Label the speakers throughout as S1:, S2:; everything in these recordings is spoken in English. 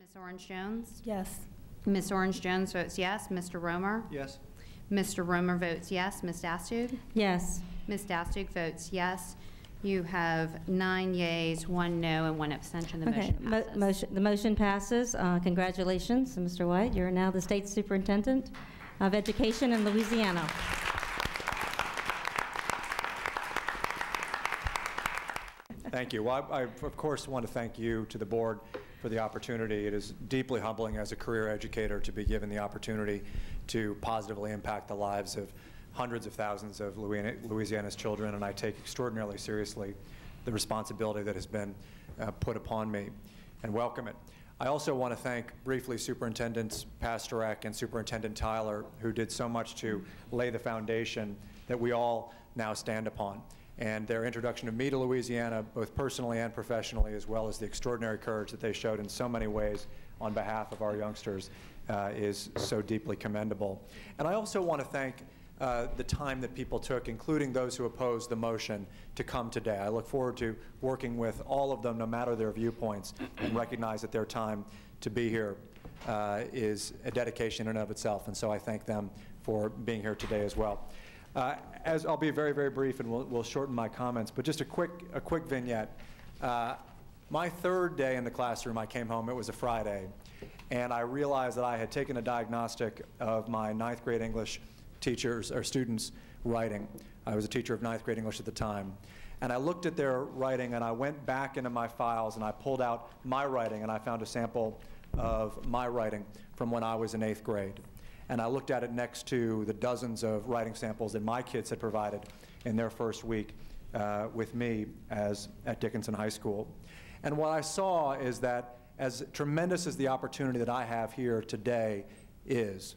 S1: Ms. Orange-Jones?
S2: Yes.
S1: Ms. Orange-Jones votes yes. Mr. Romer?
S3: Yes.
S1: Mr. Romer votes yes. Ms. Dastug?
S2: Yes.
S1: Ms. Dastug votes yes. You have 9 yeas, 1 no, and 1 abstention. The motion passes.
S2: The motion passes. Congratulations, Mr. White. You're now the State Superintendent of Education in Louisiana.
S3: Thank you. Well, I of course want to thank you to the board for the opportunity. It is deeply humbling as a career educator to be given the opportunity to positively impact the lives of hundreds of thousands of Louisiana's children, and I take extraordinarily seriously the responsibility that has been put upon me and welcome it. I also want to thank briefly Superintendents Pastorek and Superintendent Tyler, who did so much to lay the foundation that we all now stand upon. And their introduction of me to Louisiana, both personally and professionally, as well as the extraordinary courage that they showed in so many ways on behalf of our youngsters, is so deeply commendable. And I also want to thank the time that people took, including those who opposed the motion, to come today. I look forward to working with all of them, no matter their viewpoints, and recognize that their time to be here is a dedication in and of itself. And so I thank them for being here today as well. As I'll be very, very brief, and we'll shorten my comments, but just a quick vignette. My third day in the classroom, I came home. It was a Friday, and I realized that I had taken a diagnostic of my 9th grade English teachers or students' writing. I was a teacher of 9th grade English at the time, and I looked at their writing, and I went back into my files, and I pulled out my writing, and I found a sample of my writing from when I was in 8th grade. And I looked at it next to the dozens of writing samples that my kids had provided in their first week with me at Dickinson High School. And what I saw is that as tremendous as the opportunity that I have here today is,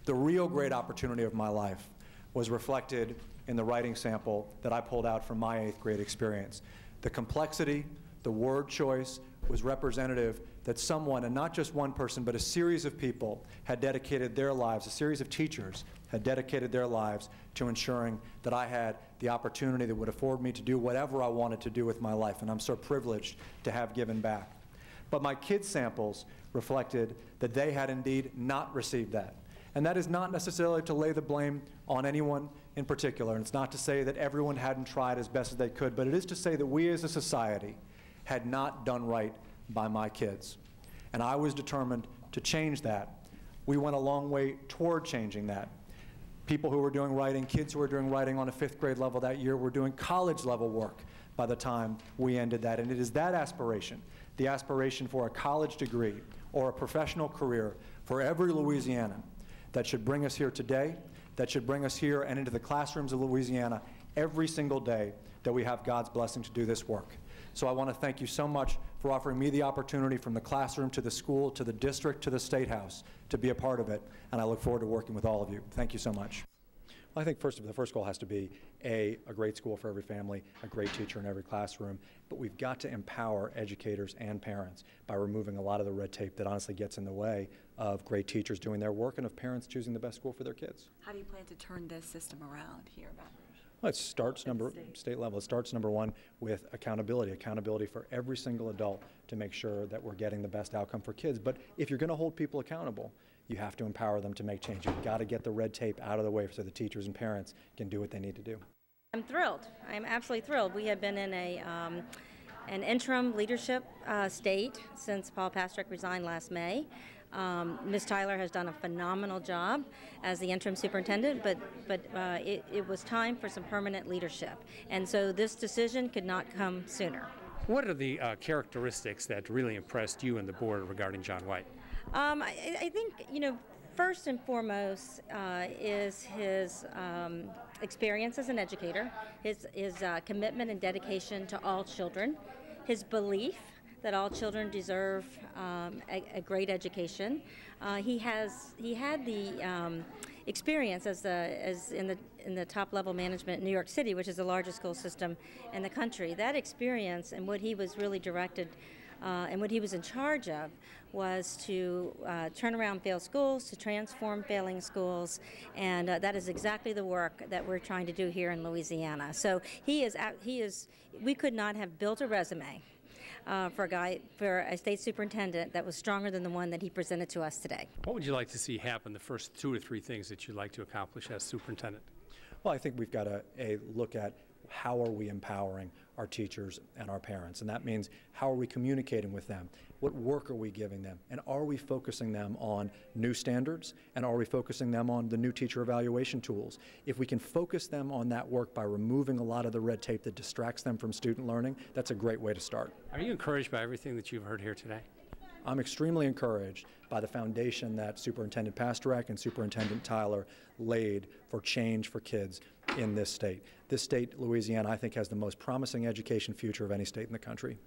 S3: the real great opportunity of my life was reflected in the writing sample that I pulled out from my 8th grade experience. The complexity, the word choice was representative that someone, and not just one person, but a series of people had dedicated their lives, a series of teachers had dedicated their lives to ensuring that I had the opportunity that would afford me to do whatever I wanted to do with my life, and I'm so privileged to have given back. But my kids' samples reflected that they had indeed not received that. And that is not necessarily to lay the blame on anyone in particular, and it's not to say that everyone hadn't tried as best as they could, but it is to say that we as a society had not done right by my kids. And I was determined to change that. We went a long way toward changing that. People who were doing writing, kids who were doing writing on a 5th grade level that year were doing college level work by the time we ended that. And it is that aspiration, the aspiration for a college degree or a professional career for every Louisianan, that should bring us here today, that should bring us here and into the classrooms of Louisiana every single day that we have God's blessing to do this work. So I want to thank you so much for offering me the opportunity, from the classroom to the school to the district to the State House, to be a part of it, and I look forward to working with all of you. Thank you so much. Well, I think the first goal has to be a great school for every family, a great teacher in every classroom, but we've got to empower educators and parents by removing a lot of the red tape that honestly gets in the way of great teachers doing their work and of parents choosing the best school for their kids.
S4: How do you plan to turn this system around here, Matt?
S3: Well, it starts state level. It starts number one with accountability for every single adult to make sure that we're getting the best outcome for kids. But if you're going to hold people accountable, you have to empower them to make change. You've got to get the red tape out of the way so the teachers and parents can do what they need to do.
S2: I'm thrilled. I'm absolutely thrilled. We have been in an interim leadership state since Paul Pastorek resigned last May. Ms. Tyler has done a phenomenal job as the interim superintendent, but it was time for some permanent leadership. And so this decision could not come sooner.
S5: What are the characteristics that really impressed you and the board regarding John White?
S2: I think, first and foremost is his experience as an educator, his commitment and dedication to all children, his belief that all children deserve a great education. He had the experience as in the top level management in New York City, which is the largest school system in the country. That experience and what he was really directed and what he was in charge of was to turn around failed schools, to transform failing schools, and that is exactly the work that we're trying to do here in Louisiana. So we could not have built a resume for a state superintendent that was stronger than the one that he presented to us today.
S5: What would you like to see happen, the first 2 or 3 things that you'd like to accomplish as superintendent?
S3: Well, I think we've got to look at how are we empowering our teachers and our parents, and that means how are we communicating with them? What work are we giving them? And are we focusing them on new standards? And are we focusing them on the new teacher evaluation tools? If we can focus them on that work by removing a lot of the red tape that distracts them from student learning, that's a great way to start.
S5: Are you encouraged by everything that you've heard here today?
S3: I'm extremely encouraged by the foundation that Superintendent Pasternak and Superintendent Tyler laid for change for kids in this state. This state, Louisiana, I think has the most promising education future of any state in the country.